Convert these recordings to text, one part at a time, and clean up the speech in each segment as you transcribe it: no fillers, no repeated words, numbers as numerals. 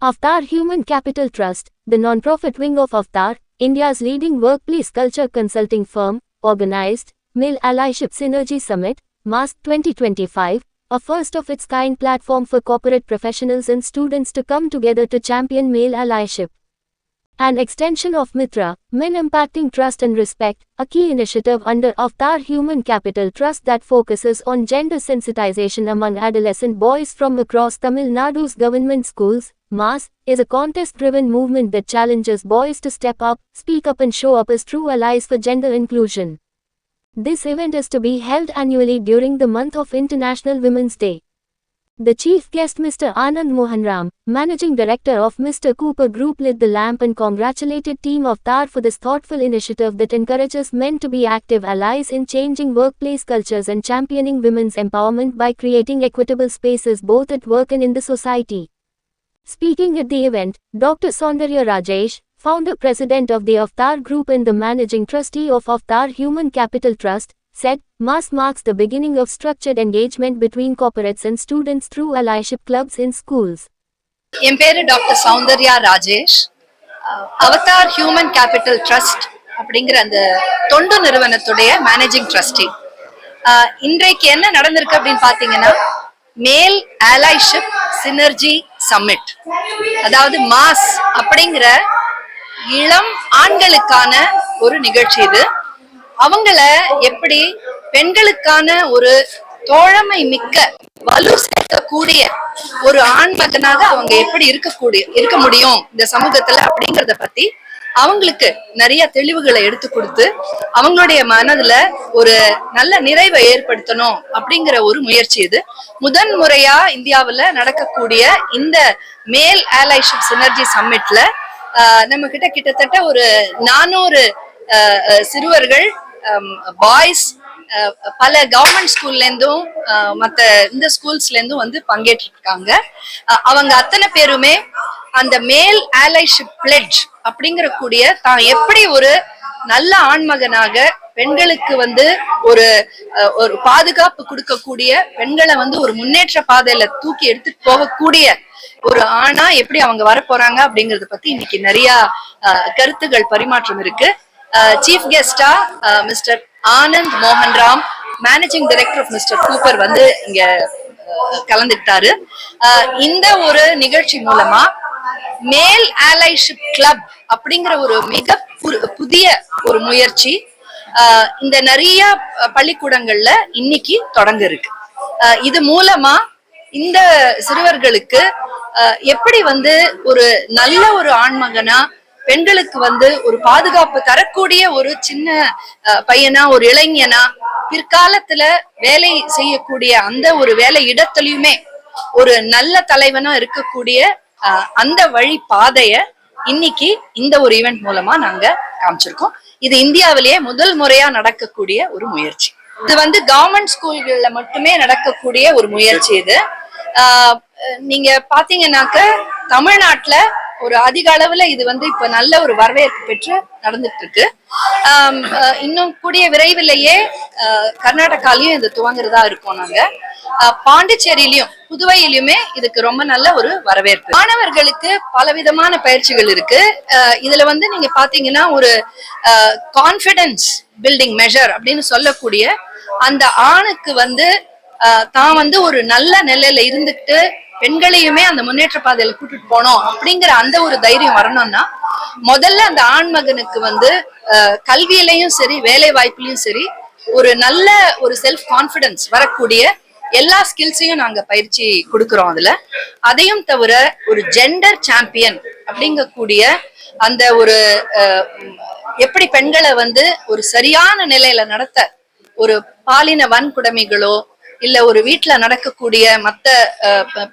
Avtar Human Capital Trust, the non-profit wing of Avtar, India's leading workplace culture consulting firm, organized Male Allyship Synergy Summit, MASC 2025, a first-of-its-kind platform for corporate professionals and students to come together to champion male allyship. An extension of Mitra, Men Impacting Trust and Respect, a key initiative under Avtar Human Capital Trust that focuses on gender sensitization among adolescent boys from across Tamil Nadu's government schools. MASC is a contest-driven movement that challenges boys to step up, speak up and show up as true allies for gender inclusion. This event is to be held annually during the month of International Women's Day. The chief guest Mr. Anand Mohanram, Managing Director of Mr. Cooper Group, lit the lamp and congratulated Team Avtar for this thoughtful initiative that encourages men to be active allies in changing workplace cultures and championing women's empowerment by creating equitable spaces both at work and in the society. Speaking at the event, Dr. Soundarya Rajesh, Founder-President of the Avtar Group and the Managing Trustee of Avtar Human Capital Trust, said, MASC marks the beginning of structured engagement between corporates and students through allyship clubs in schools. என் பேரு doctor Soundarya Rajesh. Avatar human capital trust அப்படிங்கிற அந்த தொண்டு நிறுவனத்துடைய managing trustee. இன்றைக்கு என்ன நடந்திருக்கு அப்படின்னு பாத்தீங்கன்னா, மேல் அலைஷிப் சினர்ஜி சம்மிட், அதாவது மாஸ் அப்படிங்கிற இளம் ஆண்களுக்கான ஒரு நிகழ்ச்சி. இது அவங்கள எப்படி பெண்களுக்கான ஒரு தோழமை மிக்க வலு சேர்க்கக்கூடிய ஒரு ஆண் மகனாக அவங்க எப்படி இருக்க முடியும் இந்த சமூகத்துல அப்படிங்கறத பத்தி அவங்களுக்கு நிறைய தெளிவுகளை எடுத்து கொடுத்து அவங்களுடைய மனதுல ஒரு நல்ல நிறைவை ஏற்படுத்தணும் அப்படிங்கிற ஒரு முயற்சி. இது முதன் முறையா இந்தியாவுல நடக்கக்கூடிய இந்த மேல் அலைஷிப் சினர்ஜி சம்மிட்ல நம்ம கிட்டத்தட்ட ஒரு 400 சிறுவர்கள், பாய்ஸ், பல கவர்மெண்ட் ஸ்கூல்ல இருந்தும் மத்த இந்த ஸ்கூல்ஸ்ல இருந்தும் வந்து பங்கேற்று இருக்காங்க. அவங்க அத்தனை பேருமே அந்த மேல் அலைஷிப் பிளெட்ஜ் அப்படிங்கிற கூடிய தான் எப்படி ஒரு நல்ல ஆண்மகனாக பெண்களுக்கு வந்து ஒரு பாதுகாப்பு கொடுக்கக்கூடிய, பெண்களை வந்து ஒரு முன்னேற்ற பாதையில தூக்கி எடுத்துட்டு போகக்கூடிய ஒரு ஆணா எப்படி அவங்க வரப்போறாங்க அப்படிங்கறத பத்தி இன்னைக்கு நிறைய கருத்துகள் பரிமாற்றம் இருக்கு. சீஃப் கெஸ்டா mister Anand Mohanram, managing director of mister Cooper வந்து இங்க கலந்துக்கிட்டாரு. இந்த ஒரு நிகழ்ச்சி மூலமா மேல் அலைஷிப் கிளப் அப்படிங்கிற ஒரு மிக புதிய ஒரு முயற்சி இந்த நிறைய பள்ளிக்கூடங்கள்ல இன்னைக்கு தொடங்க இருக்கு. இது மூலமா இந்த சிறுவர்களுக்கு எப்படி வந்து ஒரு நல்ல ஒரு ஆண்மகனா, பெண்களுக்கு வந்து ஒரு பாதுகாப்பு தரக்கூடிய ஒரு சின்ன பையனா, ஒரு இளைஞனா, பிற்காலத்துல வேலை செய்யக்கூடிய அந்த ஒரு வேலை இடத்துலயுமே ஒரு நல்ல தலைவனா இருக்கக்கூடிய அந்த வழி பாதைய இன்னைக்கு இந்த ஒரு ஈவெண்ட் மூலமா நாங்க காமிச்சிருக்கோம். இது இந்தியாவிலேயே முதல் முறையா நடக்கக்கூடிய ஒரு முயற்சி. இது வந்து கவர்மெண்ட் ஸ்கூல்கள்ல மட்டுமே நடக்கக்கூடிய ஒரு முயற்சி. இது நீங்க பாத்தீங்கன்னாக்க தமிழ்நாட்டுல ஒரு அதிக அளவுல இது வந்து இப்ப நல்ல ஒரு வரவேற்பு பெற்று நடந்துட்டு இருக்கு. இன்னும் கூடிய விரைவிலேயே கர்நாடகாலையும் இது துவங்குறதா இருக்கோம். நாங்க பாண்டிச்சேரியிலயும் புதுவையிலுமே இதுக்கு ரொம்ப நல்ல ஒரு வரவேற்பு. மாணவர்களுக்கு பலவிதமான பயிற்சிகள் இருக்கு. இதுல வந்து நீங்க பாத்தீங்கன்னா ஒரு கான்பிடன்ஸ் பில்டிங் மெஷர் அப்படின்னு சொல்லக்கூடிய அந்த ஆணுக்கு வந்து தான் வந்து ஒரு நல்ல நிலையில இருந்துட்டு பெண்களையுமே அந்த முன்னேற்ற பாதையில கூட்டிட்டு போனோம் அப்படிங்கிற அந்த ஒரு தைரியம் வரணும்னா முதல்ல அந்த ஆண்மகனுக்கு வந்து கல்வியிலையும் சரி, வேலை வாய்ப்புலயும் சரி, ஒரு நல்ல ஒரு செல்ஃப் கான்பிடன்ஸ் வரக்கூடிய எல்லா ஸ்கில்ஸையும் நாங்க பயிற்சி கொடுக்கிறோம். அதுல அதையும் தவிர ஒரு ஜெண்டர் சாம்பியன் அப்படிங்கக்கூடிய அந்த ஒரு எப்படி பெண்களை வந்து ஒரு சரியான நிலையில நடத்த, ஒரு பாலின வன்கொடுமைகளோ இல்ல ஒரு வீட்டுல நடக்கக்கூடிய மத்த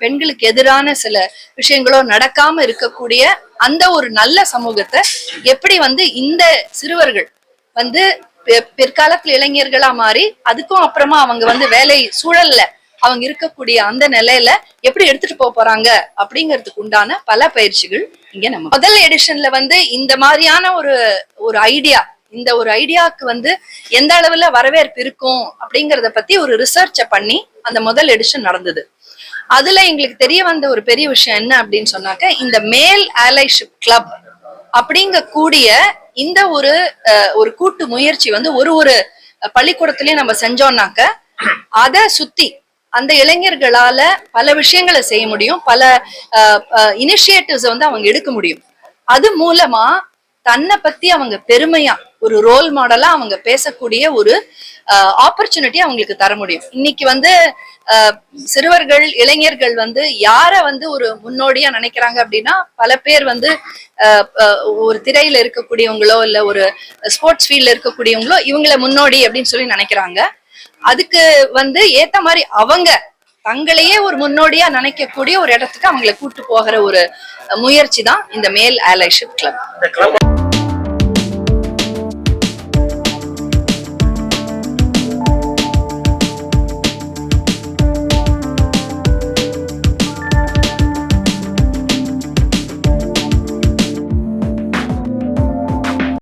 பெண்களுக்கு எதிரான சில விஷயங்களோ நடக்காம இருக்கக்கூடிய அந்த ஒரு நல்ல சமூகத்தை எப்படி வந்து இந்த சிறுவர்கள் வந்து பிற்காலத்துல இளைஞர்களா மாறி அதுக்கும் அப்புறமா அவங்க வந்து வேலை சூழல்ல அவங்க இருக்கக்கூடிய அந்த நிலையில எப்படி எடுத்துட்டு போறாங்க அப்படிங்கிறதுக்கு உண்டான பல பயிற்சிகள் இங்க நம்ம முதல் எடிஷன்ல வந்து இந்த மாதிரியான ஒரு ஐடியா, இந்த ஒரு ஐடியாவுக்கு வந்து எந்த அளவுல வரவேற்பு இருக்கும் அப்படிங்கறத பத்தி ஒரு ரிசர்ச்சை பண்ணி அந்த முதல் எடிஷன் நடந்தது. அதுல எங்களுக்கு தெரிய வந்த ஒரு பெரிய விஷயம் என்ன அப்படின்னு சொன்னாக்க, இந்த மேல் அலைஷிப் கிளப் அப்படிங்க கூடிய இந்த ஒரு கூட்டு முயற்சி வந்து ஒரு பள்ளிக்கூடத்திலயும் நம்ம செஞ்சோம்னாக்க அதை சுத்தி அந்த இளைஞர்களால பல விஷயங்களை செய்ய முடியும், பல இனிஷியேட்டிவ்ஸ் வந்து அவங்க எடுக்க முடியும். அது மூலமா தன்னை பத்தி அவங்க பெருமையா ஒரு ரோல் மாடலா அவங்க பேசக்கூடிய ஒரு ஆப்பர்ச்சுனிட்டி அவங்களுக்கு தர முடியும். இன்னைக்கு வந்து சிறுவர்கள் இளைஞர்கள் வந்து யார வந்து ஒரு முன்னோடியா நினைக்கிறாங்க அப்படின்னா, பல பேர் வந்து ஒரு திரையில இருக்கக்கூடியவங்களோ இல்ல ஒரு ஸ்போர்ட்ஸ் ஃபீல்ட்ல இருக்கக்கூடியவங்களோ இவங்கள முன்னோடி அப்படின்னு சொல்லி நினைக்கிறாங்க. அதுக்கு வந்து ஏத்த மாதிரி அவங்க தங்களையே ஒரு முன்னோடியா நினைக்கக்கூடிய ஒரு இடத்துக்கு அவங்களை கூட்டு போகிற ஒரு முயற்சி தான் இந்த மேல் அலைஷிப் கிளப்.